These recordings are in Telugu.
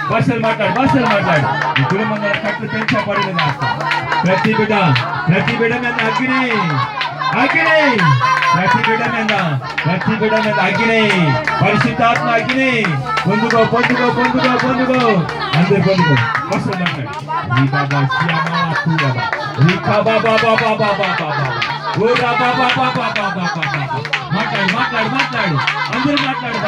భాషలు మాట్లాడు ఈ కుటుంబం కట్లు పెంచబడిన ప్రతి బిడ్డ మీద అగ్ని ప్రతి బిడ్డ మీద అగ్ని పరిశుద్ధాత్మ అగ్ని పొందుకో అందరు పొందుకో భాషలు మాట్లాడు మాట్లాడు అందరూ మాట్లాడు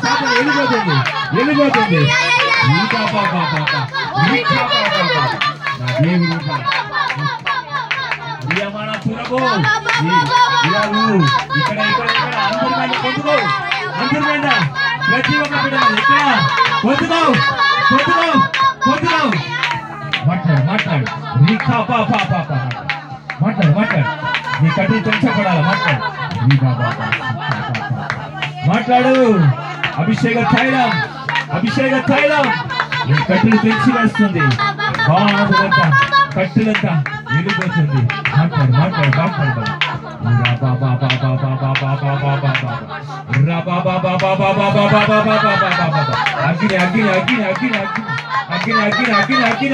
సాధన వెళ్ళిపోతుంది ఇక్కడ అందరి మీద ప్రతి ఒక్క బిడ్డ ఇక్కడ పొందుకో మాట్లాడు మాట్లాడు నీ కఠిన పెంచబడాలి మాట్లాడు అభిషేక తైలం నీ కట్టులు పెంచి వేస్తుంది బాధలంతా కట్టులంతా వెళ్ళిపోతుంది మాట్లాడు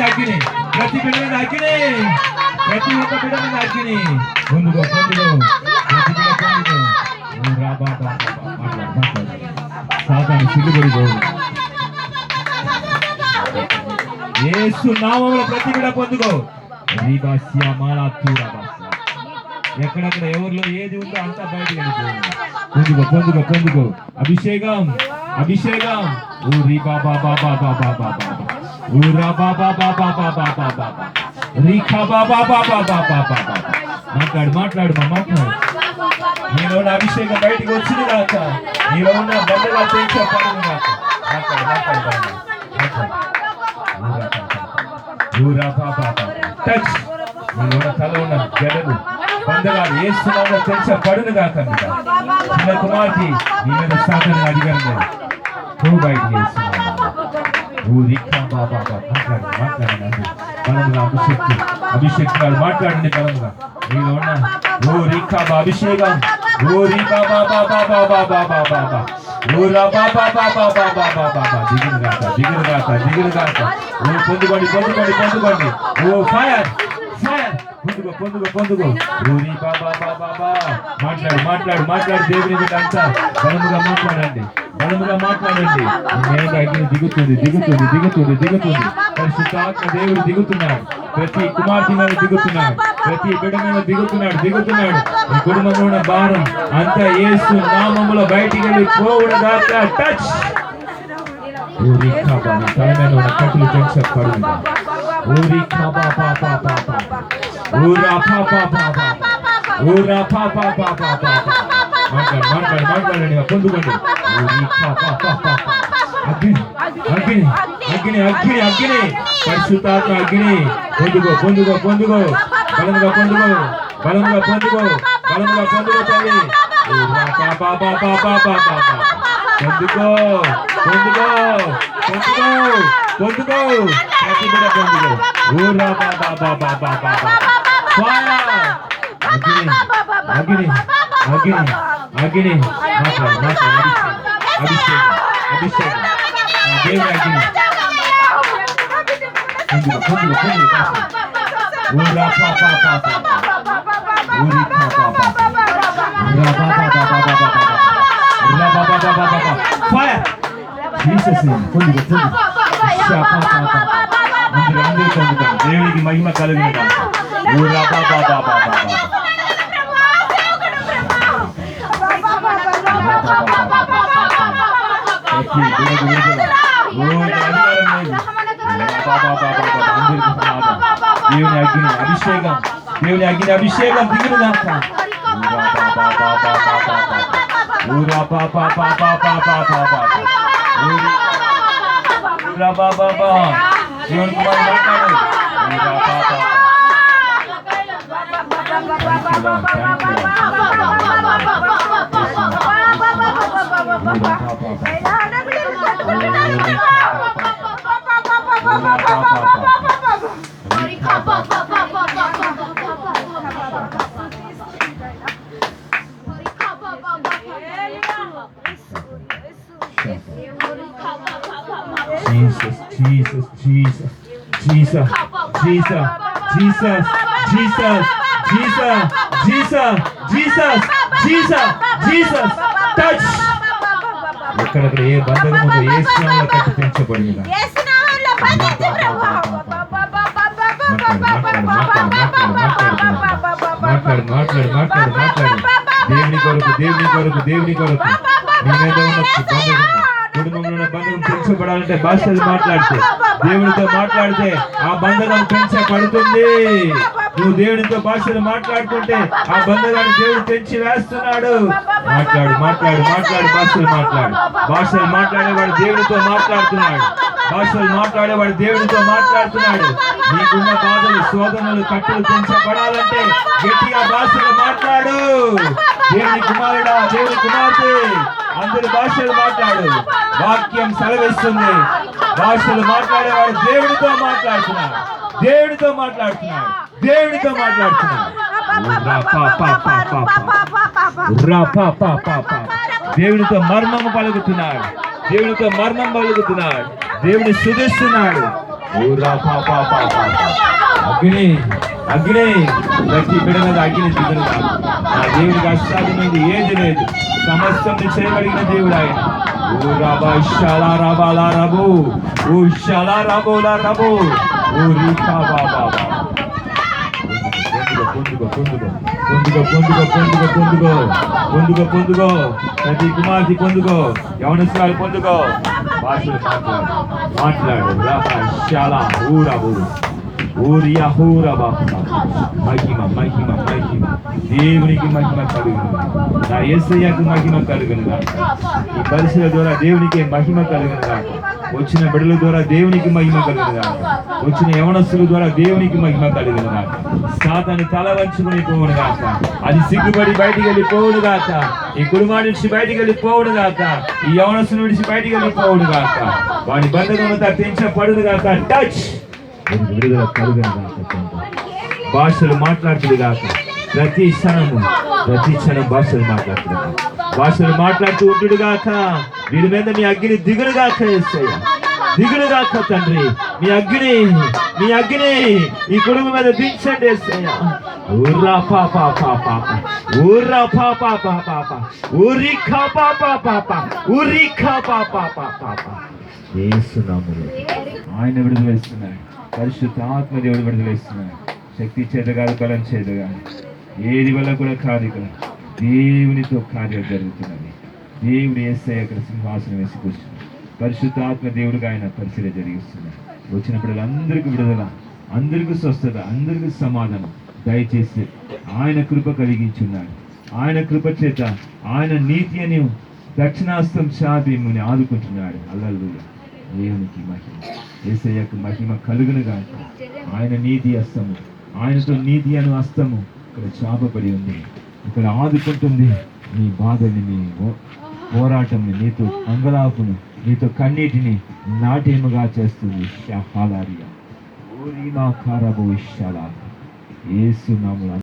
అగ్ని ప్రతి బిడ్డ మీద అగ్ని ప్రతి ఒక్క బిడ్డ మీద అగ్ని పొందుకో సాతాను సిగ్గుపడిపోవు యేసు నామములో ప్రతి బిడ్డ పొందుకో ఎక్కడెక్కడ ఎవరిలో ఏది ఉందో అంతా బయటకు వెళ్ళిపోయింది పొందుకో అభిషేకం ఊరి బాబా మాట్లాడు నీలో ఉన్న అభిషేకం బయటికి వచ్చింది కాక నీలో ఉన్న బండగా చేయించబడింది టచ్ నీలో తల ఉన్న గడలు బండగా వేస్తున్నామో తెంచబడును కాక చిన్న కుమార్తె నీ మీద సాధన అడిగాను బయటికి వేస్తున్నాను బలంగా అభిషేకాలు మాట్లాడండి బలంగా నీలో ఉన్న అభిషేకం దిగురుగాక పొందుకోండి ఓ ఫైర్ పొందుకో మాట్లాడు దేవుని మీద అంతా బలముగా మాట్లాడండి అగ్ని దిగుతుంది పరిశుద్ధాత్మ దేవుడు దిగుతున్నాడు ప్రతి కుమార్తె మీద దిగుతున్నాడు ప్రతి బిడ్డ మీద దిగుతున్నాడు ఈ కుటుంబంలో ఉన్న భారం అంతా యేసు నామములో బయటికి వెళ్ళి పోవుడుగాక టచ్ తల మీద ఉన్న కట్టులు పెంచబడును మాట్లాడండి పొందుకోండి అగ్ని పరిశుద్ధాత్మ అగ్ని పొందుకో బలంగా పొందుకో తల్లి పొందుకో ప్రతి బిడ్డ పొందుకో అగ్ని అభిషేకం దేవుని అగ్ని ఫైర్ జీసస్ పొందుకో అందరూ పొందుతారు దేవునికి మహిమ కలిగిన దేవుని అభిషేకం దిగురుగాక దేవుని కుమార్ మాట్లాడు Jesus, Jesus, Jesus, Jesus, Jesus, Jesus, Jesus, Jesus, Jesus, Jesus, Jesus, Jesus, touch. ఎక్కడెక్కడ ఏ బంధకములు యేసు నామములో కట్టి పెంచబడినదా మాట్లాడు దేవుని కొరకు నీ మీద ఉన్న కుటుంబంలో ఉన్న బంధకం పెంచబడాలంటే భాషలు మాట్లాడితే, దేవునితో మాట్లాడితే ఆ బంధకం పెంచబడుతుంది. నువ్వు దేవునితో భాషలు మాట్లాడుతుంటే ఆ బంధకాన్ని దేవుడు పెంచి వేస్తున్నాడు. మాట్లాడు భాషలు మాట్లాడేవాడు దేవునితో మాట్లాడుతున్నాడు. నీకున్న బాధలు, శోధనలు, కట్టులు పెంచబడాలంటే గట్టిగా భాషలు మాట్లాడు. దేవుని కుమారుడా, దేవుని కుమార్తె, అందరి భాషలు మాట్లాడు. వాక్యం సెలవిస్తుంది. భాషలు మాట్లాడేవాడు దేవునితో మాట్లాడుతున్నాడు. దేవునితో మర్మం పలుకుతున్నాడు. దేవుని శుద్ధిస్తున్నాడు. అగ్ని ప్రతి బిడ్డ మీద అగ్ని దిగునుగా. నా దేవుడికి అసాధ్యమైంది ఏది లేదు. సమస్తం చేయబడిన దేవుడు ఆయన. పొందుకో ప్రతి కుమార్తె పొందుకో, యవనస్తురాలు పొందుకో. భాషలు మాట్లాడు. మహిమ దేవునికి మహిమ కలుగును. నా యేసయ్యకు మహిమ కలుగును గాక. ఈ పరిస్థితుల ద్వారా దేవునికి మహిమ కలుగును గాక. వచ్చిన బిడ్డల ద్వారా దేవునికి మహిమ కలుగును గాక. వచ్చిన యవనస్తుల ద్వారా దేవునికి మహిమ కలుగును గాక. సాతాను తల వంచుకొని పోవును గాక. అది సిగ్గుపడి బయటికి వెళ్ళిపోవును గాక. ఈ కుటుంబాన్ని నుంచి బయటికి వెళ్ళిపోవును గాక. ఈ యవనస్తుల నుంచి బయటికి వెళ్ళిపోవును గాక. వాడి బంధకముతో తెంచబడును గాక. టచ్ విడుదల కలుగును గాక. భాషలు మాట్లాడుతుంది గాక. ప్రతి క్షణం భాషలు మాట్లాడుతూ ఉంటుడు గాక. వీడి మీద నీ అగ్ని దిగులు గాక. దిగులు గాక తండ్రి. నీ అగ్ని ఈ కుటుంబం మీద దించండి యేసయ్య. ఆయన విడుదలస్తున్నాడు. పరిశుద్ధ ఆత్మ దేవుడు విడుదలస్తున్నాడు. శక్తి చేత కాదు, బలం చేత కాదు, ఏది వల్ల కూడా కాదు. ఇక్కడ దేవునితో కార్యం జరుగుతున్నది. దేవుడు యేసయ్య అక్కడ సింహాసనం వేసి కూర్చున్నాడు. పరిశుద్ధ ఆత్మ దేవుడిగా ఆయన పరిశీలన జరిగిస్తున్నాడు. వచ్చినప్పుడు అందరికీ విడుదల, అందరికీ స్వస్థత, అందరికీ సమాధానం దయచేసి ఆయన కృప కలిగించున్నాడు. ఆయన కృప చేత ఆయన నీతి అని దక్షిణాస్తం చాపి మిమ్మల్ని ఆదుకుంటున్నాడు. హల్లెలూయా. దేవునికి మహిమ, యేసయ్యకు మహిమ కలుగును గాక. ఆయన నీతి హస్తము, ఆయనతో నీతి అను హస్తము ఇక్కడ చాపబడి ఉంది. ఇక్కడ ఆదుకుంటుంది. నీ బాధని, నీ పోరాటంని, నీతో అంగలాపును, నీతో కన్నీటిని నాట్యముగా చేస్తుంది. యేసు నామములో